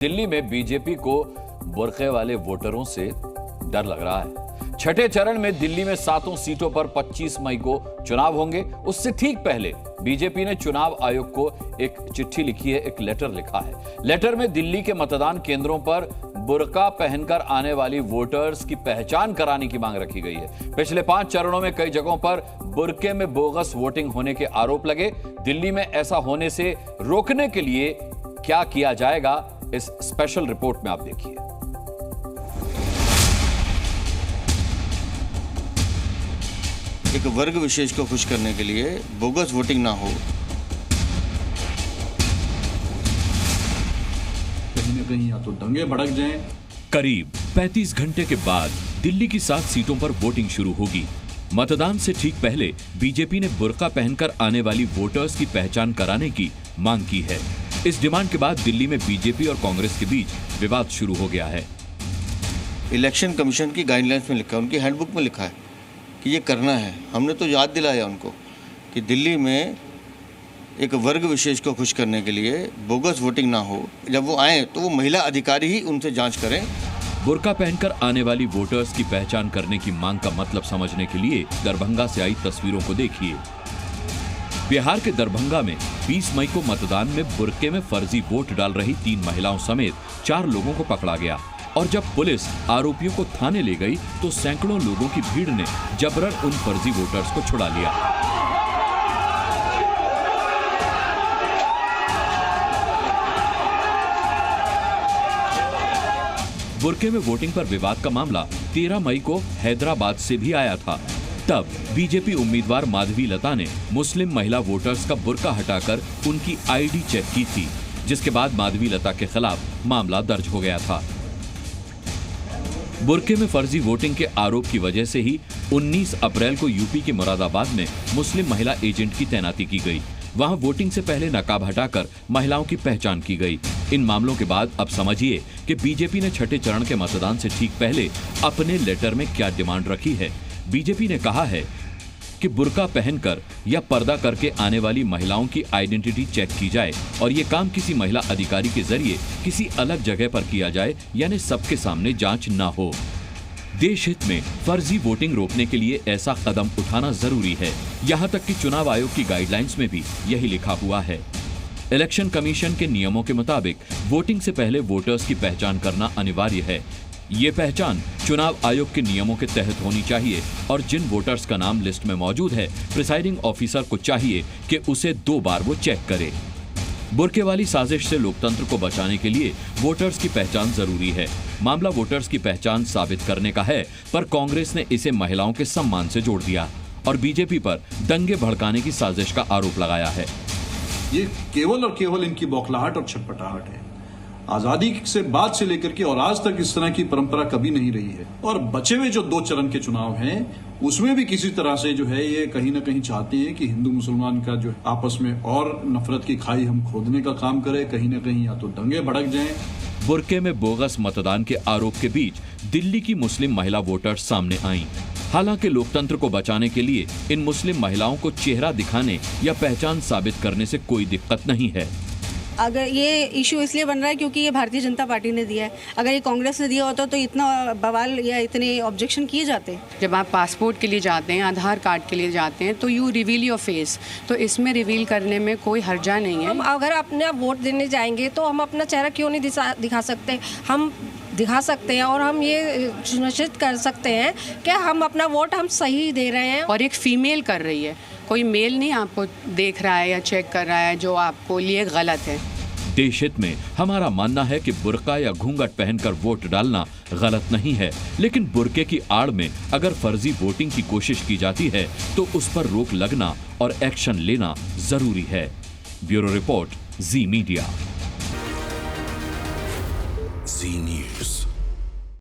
दिल्ली में बीजेपी को बुर्के वाले वोटरों से डर लग रहा है। छठे चरण में दिल्ली में 7 सीटों पर 25 मई को चुनाव होंगे। उससे ठीक पहले बीजेपी ने चुनाव आयोग को एक चिट्ठी लिखी है, एक लेटर लिखा है। लेटर में दिल्ली के मतदान केंद्रों पर बुर्का पहनकर आने वाली वोटर्स की पहचान कराने की मांग रखी गई है। पिछले 5 चरणों में कई जगहों पर बुर्के में बोगस वोटिंग होने के आरोप लगे। दिल्ली में ऐसा होने से रोकने के लिए क्या किया जाएगा, इस स्पेशल रिपोर्ट में आप देखिए। एक वर्ग विशेष को खुश करने के लिए बोगस वोटिंग ना हो। कहीं ना कहीं या तो दंगे भड़क जाएं। करीब 35 घंटे के बाद दिल्ली की 7 सीटों पर वोटिंग शुरू होगी। मतदान से ठीक पहले बीजेपी ने बुर्का पहनकर आने वाली वोटर्स की पहचान कराने की मांग की है। इस डिमांड के बाद दिल्ली में बीजेपी और कांग्रेस के बीच विवाद शुरू हो गया है। इलेक्शन कमीशन की गाइडलाइंस में लिखा है, उनकी हैंडबुक में लिखा है कि ये करना है। हमने तो याद दिलाया उनको कि दिल्ली में एक वर्ग विशेष को खुश करने के लिए बोगस वोटिंग ना हो। जब वो आए तो वो महिला अधिकारी ही उनसे जांच करें। बुर्का पहनकर आने वाली वोटर्स की पहचान करने की मांग का मतलब समझने के लिए दरभंगा से आई तस्वीरों को देखिए। बिहार के दरभंगा में 20 मई को मतदान में बुर्के में फर्जी वोट डाल रही 3 महिलाओं समेत 4 लोगों को पकड़ा गया और जब पुलिस आरोपियों को थाने ले गई तो सैकड़ों लोगों की भीड़ ने जबरन उन फर्जी वोटर्स को छुड़ा लिया। बुर्के में वोटिंग पर विवाद का मामला 13 मई को हैदराबाद से भी आया था। तब बीजेपी उम्मीदवार माधवी लता ने मुस्लिम महिला वोटर्स का बुर्का हटाकर उनकी आईडी चेक की थी, जिसके बाद माधवी लता के खिलाफ मामला दर्ज हो गया था। बुर्के में फर्जी वोटिंग के आरोप की वजह से ही 19 अप्रैल को यूपी के मुरादाबाद में मुस्लिम महिला एजेंट की तैनाती की गई। वहां वोटिंग से पहले नकाब हटाकर महिलाओं की पहचान की गई। इन मामलों के बाद अब समझिए कि बीजेपी ने छठे चरण के मतदान से ठीक पहले अपने लेटर में क्या डिमांड रखी है। बीजेपी ने कहा है कि बुर्का पहनकर या पर्दा करके आने वाली महिलाओं की आइडेंटिटी चेक की जाए और ये काम किसी महिला अधिकारी के जरिए किसी अलग जगह पर किया जाए, यानी सबके सामने जांच न हो। देश हित में फर्जी वोटिंग रोकने के लिए ऐसा कदम उठाना जरूरी है। यहाँ तक कि चुनाव आयोग की गाइडलाइंस में भी यही लिखा हुआ है। इलेक्शन कमीशन के नियमों के मुताबिक वोटिंग से पहले वोटर्स की पहचान करना अनिवार्य है। ये पहचान चुनाव आयोग के नियमों के तहत होनी चाहिए और जिन वोटर्स का नाम लिस्ट में मौजूद है, प्रिसाइडिंग ऑफिसर को चाहिए कि उसे 2 बार वो चेक करे। बुर्के वाली साजिश से लोकतंत्र को बचाने के लिए वोटर्स की पहचान जरूरी है। मामला वोटर्स की पहचान साबित करने का है, पर कांग्रेस ने इसे महिलाओं के सम्मान से जोड़ दिया और बीजेपी पर दंगे भड़काने की साजिश का आरोप लगाया है। ये केवल और केवल इनकी बौखलाहट और छटपटाहट है। आजादी से बाद से लेकर के और आज तक इस तरह की परंपरा कभी नहीं रही है। और बचे हुए जो 2 चरण के चुनाव हैं, उसमें भी किसी तरह से जो है ये कहीं ना कहीं चाहते हैं कि हिंदू मुसलमान का जो आपस में और नफरत की खाई हम खोदने का काम करें। कहीं ना कहीं या तो दंगे भड़क जाएं। बुर्के में बोगस मतदान के आरोप के बीच दिल्ली की मुस्लिम महिला वोटर्स सामने आईं। हालांकि लोकतंत्र को बचाने के लिए इन मुस्लिम महिलाओं को चेहरा दिखाने या पहचान साबित करने से कोई दिक्कत नहीं है। अगर ये इशू इसलिए बन रहा है क्योंकि ये भारतीय जनता पार्टी ने दिया है। अगर ये कांग्रेस ने दिया होता तो इतना बवाल या इतने ऑब्जेक्शन किए जाते। जब आप पासपोर्ट के लिए जाते हैं, आधार कार्ड के लिए जाते हैं, तो यू रिवील योर फेस, तो इसमें रिवील करने में कोई हर्जा नहीं है। हम अगर अपना वोट देने जाएंगे तो हम अपना चेहरा क्यों नहीं दिखा सकते? हम दिखा सकते हैं और हम ये सुनिश्चित कर सकते हैं कि हम अपना वोट हम सही दे रहे हैं। और एक फीमेल कर रही है, कोई मेल नहीं आपको देख रहा है या चेक कर रहा है, जो आपको लिए गलत है। देश हित में हमारा मानना है कि बुर्का या घूंघट पहनकर वोट डालना गलत नहीं है, लेकिन बुर्के की आड़ में अगर फर्जी वोटिंग की कोशिश की जाती है तो उस पर रोक लगना और एक्शन लेना जरूरी है। ब्यूरो रिपोर्ट, जी मीडिया।